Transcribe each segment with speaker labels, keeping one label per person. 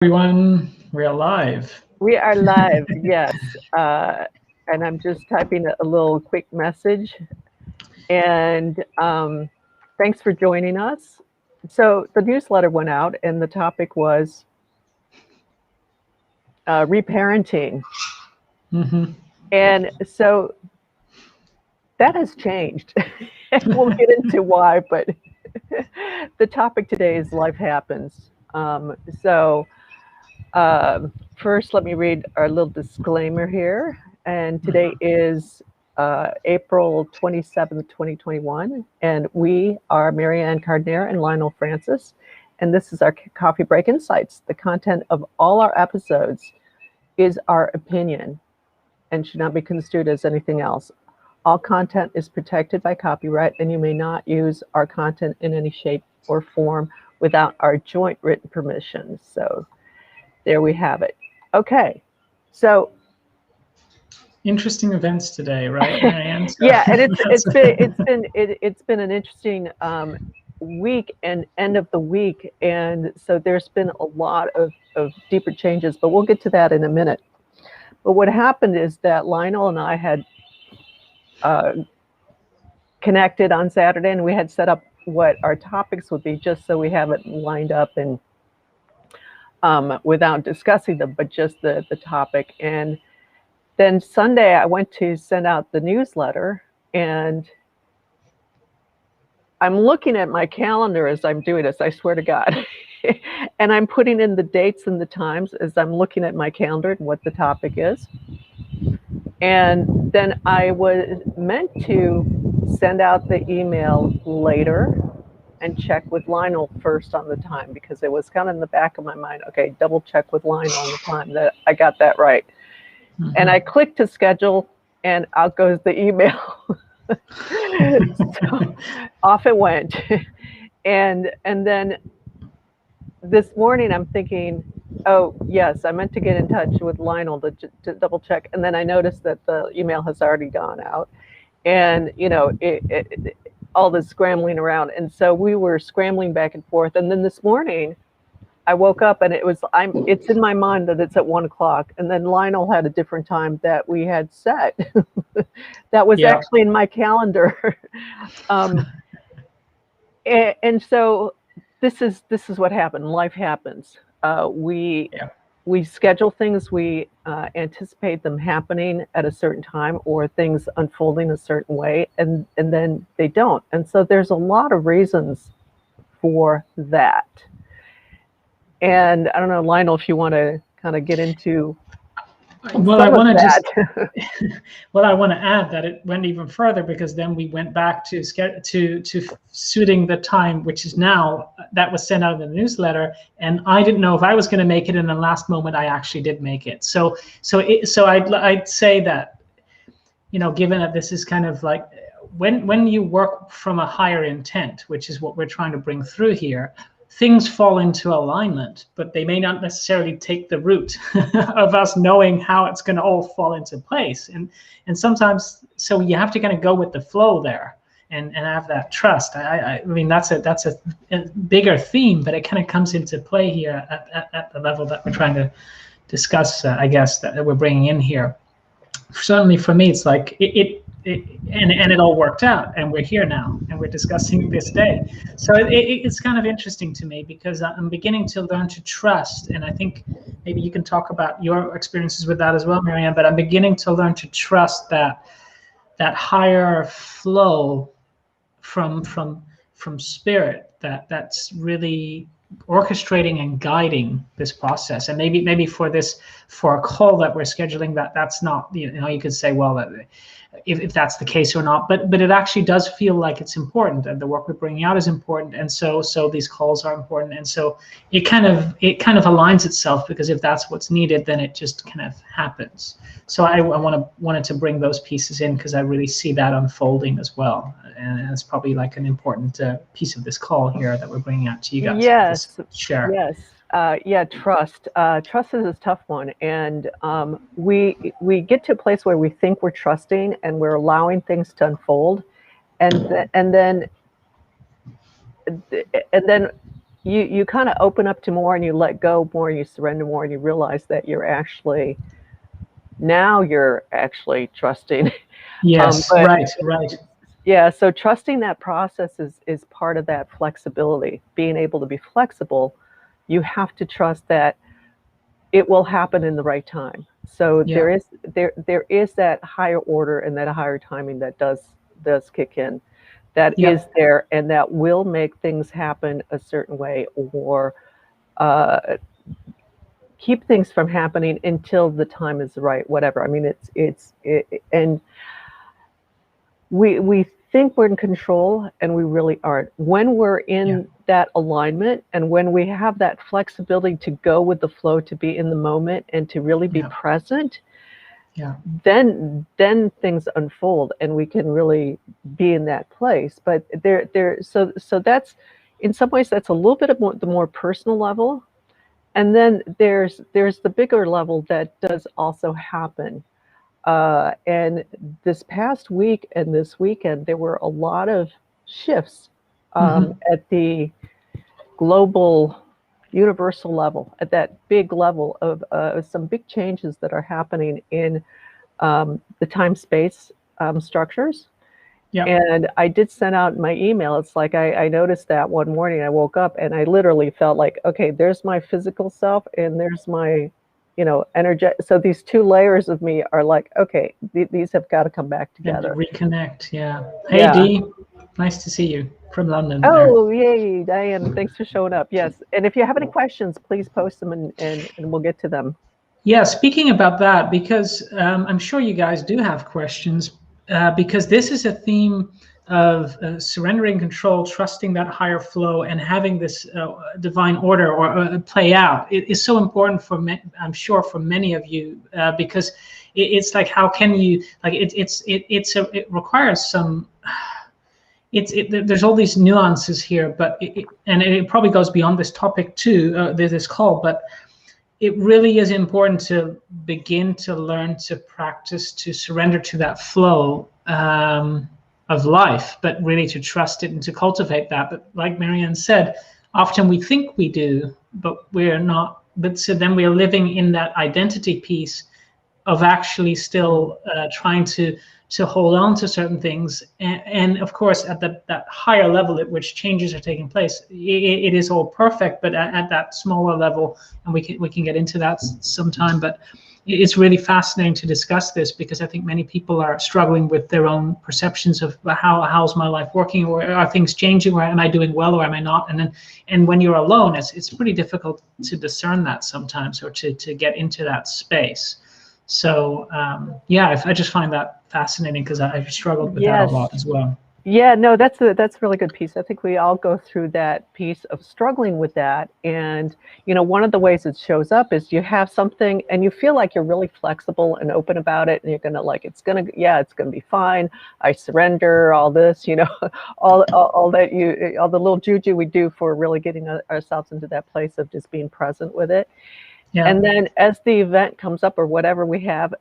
Speaker 1: Everyone, we're live.
Speaker 2: We are live, yes. And I'm just typing a little quick message. And thanks for joining us. So the newsletter went out, and the topic was reparenting.
Speaker 1: Mm-hmm.
Speaker 2: And so that has changed. We'll get into why, but the topic today is life happens. So first, let me read our little disclaimer here. And today is April 27th, 2021. And we are Marianne and Lionel Francis. And this is our Coffee Break Insights. The content of all our episodes is our opinion and should not be construed as anything else. All content is protected by copyright, and you may not use our content in any shape or form without our joint written permission. So there we have it. Okay, so
Speaker 1: interesting events today, right, Marianne?
Speaker 2: Yeah, and it's been an interesting week and end of the week, and so there's been a lot of deeper changes, but we'll get to that in a minute. But what happened is that Lionel and I had connected on Saturday, and we had set up what our topics would be, just so we have it lined up and without discussing them, but just the topic. And then Sunday, I went to send out the newsletter, and I'm looking at my calendar as I'm doing this, I swear to God. And I'm putting in the dates and the times as I'm looking at my calendar and what the topic is. And then I was meant to send out the email later and check with Lionel first on the time, because it was kind of in the back of my mind, okay, double check with Lionel on the time that I got that right. Mm-hmm. And I clicked to schedule, and out goes the email. So off it went. And then this morning I'm thinking, oh yes, I meant to get in touch with Lionel to double check. And then I noticed that the email has already gone out, and all this scrambling around. And so we were scrambling back and forth. And then this morning I woke up, and it's in my mind that it's at 1:00. And then Lionel had a different time that we had set. That was actually in my calendar. And so this is what happened. Life happens. We schedule things. We anticipate them happening at a certain time, or things unfolding a certain way, and then they don't. And so there's a lot of reasons for that. And I don't know, Lionel, if you want to kind of get into
Speaker 1: well, I want to add that it went even further, because then we went back to suiting the time, which is now, that was sent out in the newsletter, and I didn't know if I was going to make it, and in the last moment I actually did make it. So I'd say that, given that this is kind of like when you work from a higher intent, which is what we're trying to bring through here, things fall into alignment, but they may not necessarily take the route of us knowing how it's going to all fall into place. And sometimes, so you have to kind of go with the flow there and have that trust. I mean, that's a bigger theme, but it kind of comes into play here at the level that we're trying to discuss, I guess, that we're bringing in here. Certainly for me, it's like it all worked out, and we're here now, and we're discussing this day. So it's kind of interesting to me, because I'm beginning to learn to trust, and I think maybe you can talk about your experiences with that as well, Marianne, but I'm beginning to learn to trust that higher flow from spirit that's really orchestrating and guiding this process. And maybe for a call that we're scheduling, that's not, you could say, well, if that's the case or not, but it actually does feel like it's important, and the work we're bringing out is important, and so these calls are important, and so it kind of aligns itself, because if that's what's needed, then it just kind of happens. So I wanted to bring those pieces in, because I really see that unfolding as well, and it's probably like an important piece of this call here that we're bringing out to you guys.
Speaker 2: Yes.
Speaker 1: Share.
Speaker 2: Yes. Trust. Trust is a tough one, and we get to a place where we think we're trusting and we're allowing things to unfold, and then you kind of open up to more, and you let go more, and you surrender more, and you realize that you're actually trusting.
Speaker 1: Yes,
Speaker 2: But
Speaker 1: right.
Speaker 2: yeah, so trusting that process is part of that flexibility, being able to be flexible. You have to trust that it will happen in the right time. So
Speaker 1: Yeah,
Speaker 2: there is that higher order and that higher timing that does kick in, that
Speaker 1: yeah,
Speaker 2: is there, and that will make things happen a certain way, or uh, keep things from happening until the time is right. Whatever. I mean, and we think we're in control, and we really aren't. When we're
Speaker 1: yeah,
Speaker 2: in that alignment, and when we have that flexibility to go with the flow, to be in the moment, and to really be
Speaker 1: yeah,
Speaker 2: present,
Speaker 1: yeah,
Speaker 2: then things unfold, and we can really be in that place. But so that's, in some ways, that's a little bit of the more personal level. And then there's the bigger level that does also happen. And this past week and this weekend, there were a lot of shifts
Speaker 1: hmm,
Speaker 2: at the global, universal level, at that big level of some big changes that are happening in the time space structures.
Speaker 1: yeah.
Speaker 2: And I did send out my email. It's like I noticed that one morning. I woke up and I literally felt like, okay, there's my physical self and there's my, energy. So these two layers of me are like, okay, these have got to come back
Speaker 1: And to
Speaker 2: together.
Speaker 1: reconnect. Yeah. Hey,
Speaker 2: Yeah.
Speaker 1: Dee, nice to see you from London there.
Speaker 2: Oh, yay, Diane. Thanks for showing up. Yes. And if you have any questions, please post them, and we'll get to them.
Speaker 1: Yeah, speaking about that, because I'm sure you guys do have questions, because this is a theme of surrendering control, trusting that higher flow, and having this divine order or play out. It is so important for I'm sure for many of you, because it's like, how can you, like, it requires some. There's all these nuances here, but and it probably goes beyond this topic too, this call, but it really is important to begin to learn to practice to surrender to that flow of life, but really to trust it and to cultivate that. But like Marianne said, often we think we do, but we're not. But so then we're living in that identity piece of actually still trying to hold on to certain things, and of course at that higher level at which changes are taking place, it is all perfect, but at that smaller level, and we can get into that sometime, but it's really fascinating to discuss this, because I think many people are struggling with their own perceptions of how's my life working, or are things changing, or am I doing well, or am I not, and when you're alone, it's pretty difficult to discern that sometimes, or to get into that space. So yeah, I just find that fascinating, because I've struggled with that a
Speaker 2: Yes.
Speaker 1: lot as well.
Speaker 2: Yeah, no, that's a really good piece. I think we all go through that piece of struggling with that. And, one of the ways it shows up is you have something and you feel like you're really flexible and open about it, and you're gonna it's gonna be fine. I surrender all this, all the little juju we do for really getting ourselves into that place of just being present with it.
Speaker 1: Yeah,
Speaker 2: And then as the event comes up or whatever we have,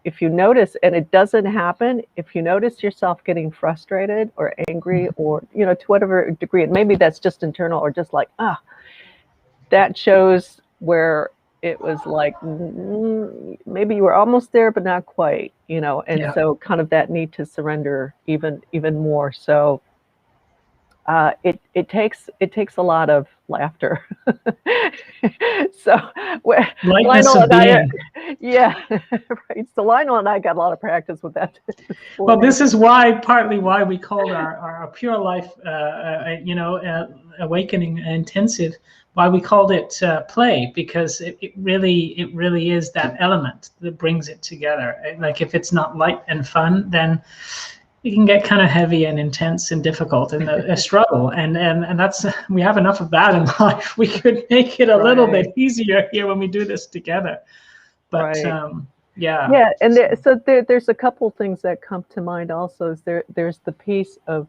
Speaker 2: if you notice and it doesn't happen, if you notice yourself getting frustrated or angry, or, to whatever degree, and maybe that's just internal, or just like, that shows where it was like, maybe you were almost there, but not quite, and
Speaker 1: yeah.
Speaker 2: so kind of that need to surrender even more. So it takes a lot of laughter. So
Speaker 1: Lightness
Speaker 2: Lionel
Speaker 1: of
Speaker 2: and I,
Speaker 1: being.
Speaker 2: yeah, right. So Lionel and I got a lot of practice with that.
Speaker 1: Well, this is partly why we called our Pure Life, Awakening Intensive, why we called it play, because it really is that element that brings it together. Like, if it's not light and fun, then it can get kind of heavy and intense and difficult, and a struggle, and that's, we have enough of that in life. We could make it a little bit easier here when we do this together, but yeah.
Speaker 2: Yeah, and there's a couple things that come to mind also. Is there's the piece of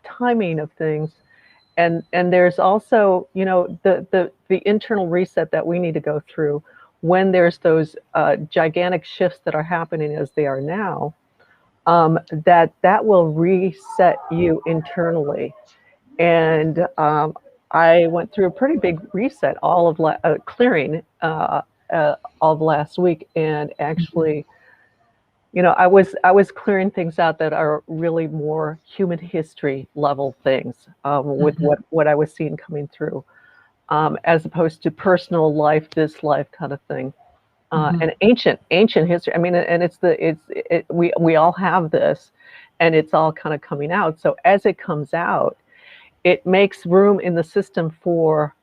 Speaker 2: timing of things, and there's also, the internal reset that we need to go through when there's those gigantic shifts that are happening as they are now. That will reset you internally. And I went through a pretty big reset, all of clearing all of last week, and actually, I was clearing things out that are really more human history level things, with what I was seeing coming through, as opposed to personal life, this life kind of thing, and ancient history. I mean, and we all have this, and it's all kind of coming out. So as it comes out, it makes room in the system for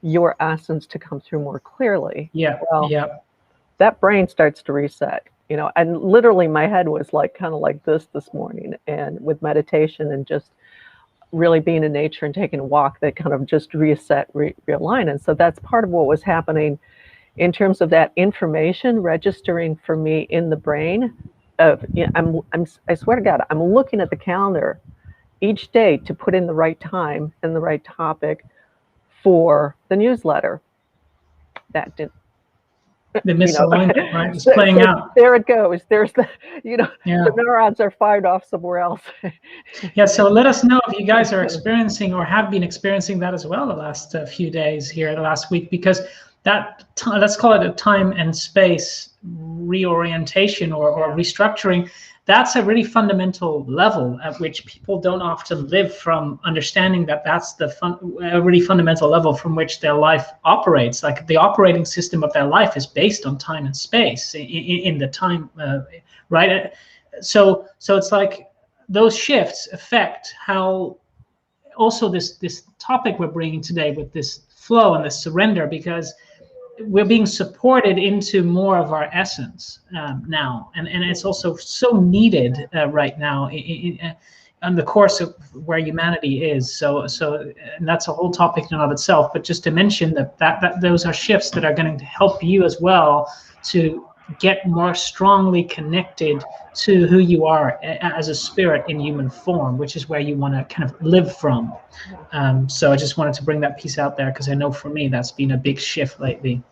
Speaker 2: your essence to come through more clearly.
Speaker 1: Yeah.
Speaker 2: Well,
Speaker 1: yeah.
Speaker 2: That brain starts to reset, and literally my head was like kind of like this morning, and with meditation and just really being in nature and taking a walk, that kind of just reset, realign. And so that's part of what was happening in terms of that information registering for me in the brain. Of I swear to God, I'm looking at the calendar each day to put in the right time and the right topic for the newsletter. That didn't.
Speaker 1: The misalignment, right? It's playing out.
Speaker 2: There it goes. There's the neurons are fired off somewhere else.
Speaker 1: Yeah. So let us know if you guys are experiencing or have been experiencing that as well the last few days here, the last week, because that let's call it a time and space reorientation or restructuring. That's a really fundamental level at which people don't often live from, understanding that that's a really fundamental level from which their life operates. Like the operating system of their life is based on time and space in the time, right? So it's like those shifts affect how also this topic we're bringing today with this flow and this surrender, because we're being supported into more of our essence now, and it's also so needed right now on the course of where humanity is. So and that's a whole topic in and of itself. But just to mention that those are shifts that are going to help you as well to get more strongly connected to who you are as a spirit in human form, which is where you want to kind of live from. So I just wanted to bring that piece out there, because I know for me that's been a big shift lately.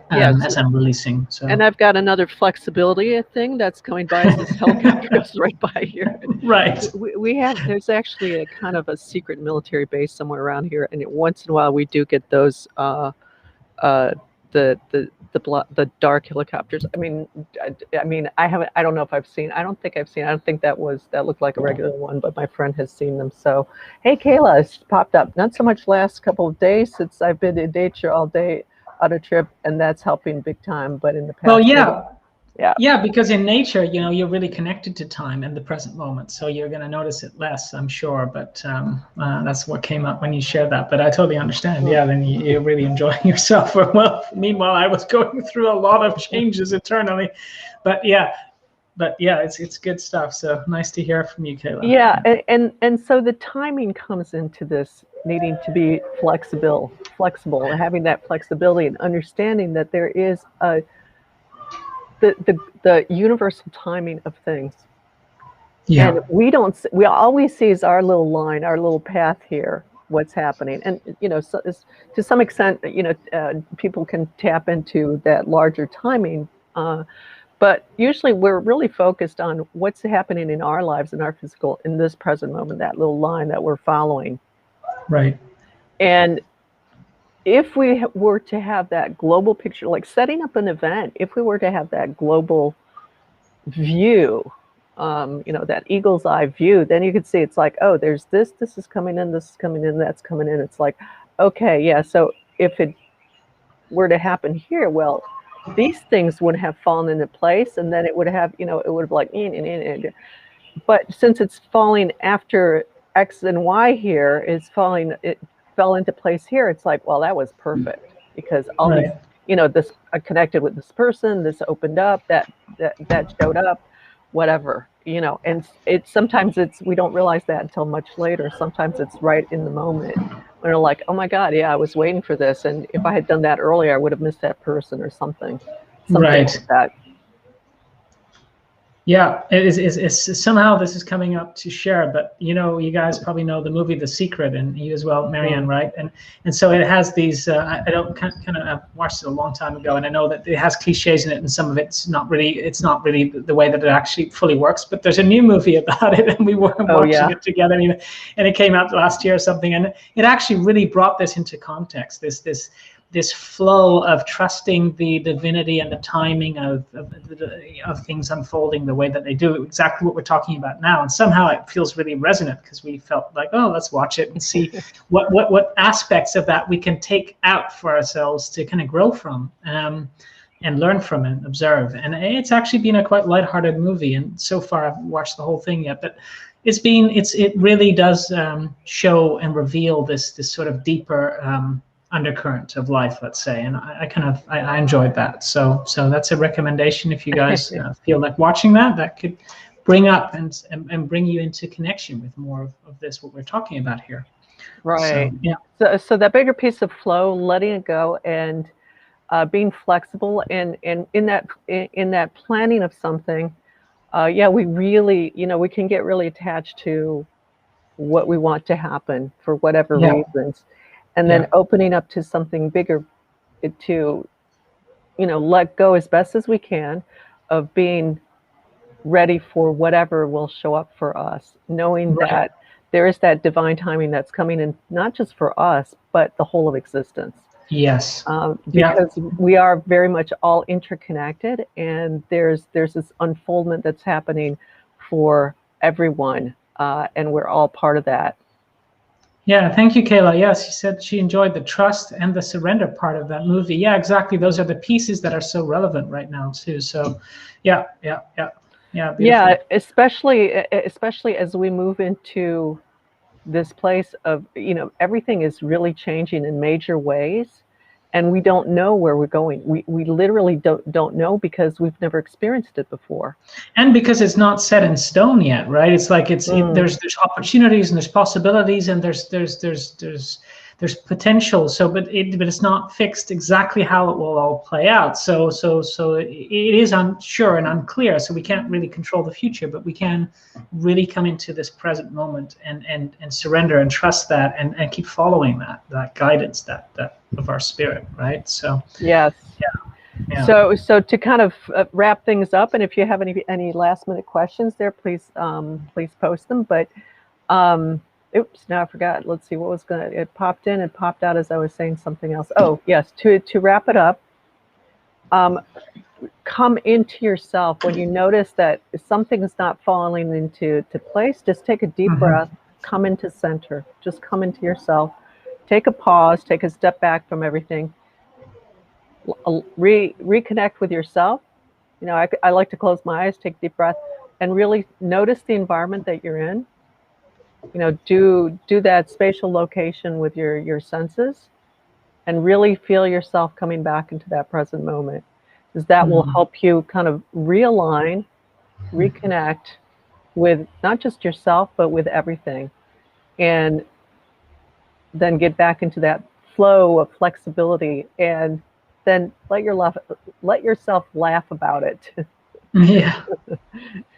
Speaker 1: As I'm releasing. So.
Speaker 2: And I've got another flexibility thing that's coming by as this helicopter goes right by here.
Speaker 1: Right.
Speaker 2: There's actually a kind of a secret military base somewhere around here, and once in a while we do get those the dark helicopters. I mean, I don't know if I've seen. I don't think that looked like a regular one, but my friend has seen them. So, hey, Kayla, it's popped up. Not so much last couple of days since I've been in nature all day on a trip, and that's helping big time. But in the past,
Speaker 1: well, yeah, because in nature, you're really connected to time and the present moment, so you're going to notice it less, I'm sure. But that's what came up when you shared that. But I totally understand. Yeah, then you're really enjoying yourself. Well, meanwhile, I was going through a lot of changes internally, but yeah, it's good stuff. So nice to hear from you, Kayla.
Speaker 2: Yeah, and so the timing comes into this needing to be flexible, having that flexibility and understanding that there is the universal timing of things. Yeah. And we always see is our little line, our little path here, what's happening. And, so to some extent, people can tap into that larger timing. But usually we're really focused on what's happening in our lives, in our physical, in this present moment, that little line that we're following.
Speaker 1: Right.
Speaker 2: And if we were to have that global picture, like setting up an event, if we were to have that global view, that eagle's eye view, then you could see it's like, oh, there's this is coming in, this is coming in, that's coming in. It's like, okay, yeah. So if it were to happen here, well, these things would have fallen into place, and then it would have, it would have like, but since it's falling after X and Y here, it fell into place here. It's like, well, that was perfect, because all these, this I connected with this person, this opened up, that showed up, whatever, and sometimes we don't realize that until much later. Sometimes it's right in the moment when we're like, oh my God, yeah, I was waiting for this, and if I had done that earlier, I would have missed that person or something right. Like that.
Speaker 1: Yeah, it's somehow this is coming up to share, but you guys probably know the movie The Secret, and you as well, Marianne, right? And so it has these. I don't I've watched it a long time ago, and I know that it has cliches in it, and some of it's not really the way that it actually fully works. But there's a new movie about it, and we were watching it together, and it came out last year or something, and it actually really brought this into context. This flow of trusting the divinity and the timing of things unfolding the way that they do, exactly what we're talking about now. And somehow it feels really resonant because we felt like, oh, let's watch it and see what aspects of that we can take out for ourselves to kind of grow from and learn from and observe. And it's actually been a quite lighthearted movie. And so far, I haven't watched the whole thing yet, but it really does show and reveal this sort of deeper undercurrent of life, let's say, and I enjoyed that. So that's a recommendation if you guys feel like watching that could bring up and bring you into connection with more of this, what we're talking about here.
Speaker 2: Right.
Speaker 1: So, yeah.
Speaker 2: So that bigger piece of flow, letting it go, and being flexible, and in that planning of something, we really, we can get really attached to what we want to happen for whatever reasons. And then opening up to something bigger, to, let go as best as we can of being ready for whatever will show up for us, knowing that there is that divine timing that's coming in, not just for us, but the whole of existence.
Speaker 1: Yes.
Speaker 2: Because we are very much all interconnected, and there's this unfoldment that's happening for everyone, and we're all part of that.
Speaker 1: Yeah, thank you, Kayla. Yes, she said she enjoyed the trust and the surrender part of that movie. Yeah, exactly. Those are the pieces that are so relevant right now too. So, yeah. Beautiful.
Speaker 2: Yeah, especially as we move into this place of, everything is really changing in major ways, and we don't know where we're going. We literally don't know because we've never experienced it before.
Speaker 1: And because it's not set in stone yet, right? It's like there's opportunities and there's possibilities and there's potential. So, but it's not fixed exactly how it will all play out. So it is unsure and unclear. So we can't really control the future, but we can really come into this present moment and surrender and trust that and keep following that guidance that of our spirit, right? So
Speaker 2: yes.
Speaker 1: Yeah.
Speaker 2: So to kind of wrap things up, and if you have any last minute questions there, please post them. But oops, now I forgot. Let's see, it popped in and popped out as I was saying something else. Oh yes, to wrap it up, come into yourself when you notice that something is not falling into place. Just take a deep breath, come into center, just come into yourself, take a pause, take a step back from everything. Reconnect with yourself. I like to close my eyes, take a deep breath, and really notice the environment that you're in. Do that spatial location with your senses, and really feel yourself coming back into that present moment, because that will help you kind of realign, reconnect with not just yourself, but with everything, and then get back into that flow of flexibility, and then let yourself laugh about it.
Speaker 1: Yeah,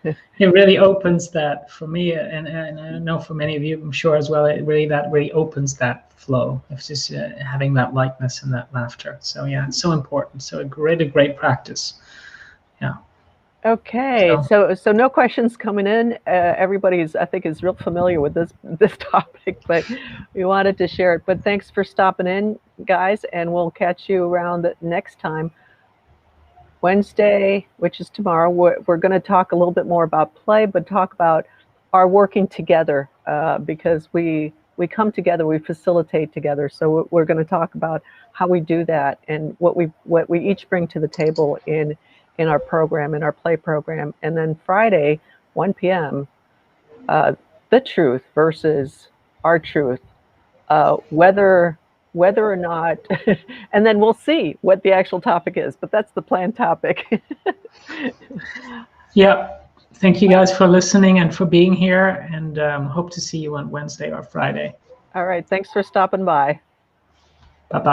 Speaker 1: it really opens that for me, and I know for many of you, I'm sure as well. It really opens that flow. It's just having that lightness and that laughter. So yeah, it's so important. So a great practice. Yeah.
Speaker 2: Okay, so no questions coming in. Everybody's, I think, is real familiar with this topic, but we wanted to share it. But thanks for stopping in, guys, and we'll catch you around next time. Wednesday, which is tomorrow, we're going to talk a little bit more about play, but talk about our working together, because we come together, we facilitate together. So we're going to talk about how we do that and what we each bring to the table in our program, in our play program. And then Friday, 1 p.m., the truth versus our truth, whether or not, and then we'll see what the actual topic is, but that's the planned topic.
Speaker 1: Yeah. Thank you guys for listening and for being here, and hope to see you on Wednesday or Friday.
Speaker 2: All right. Thanks for stopping by.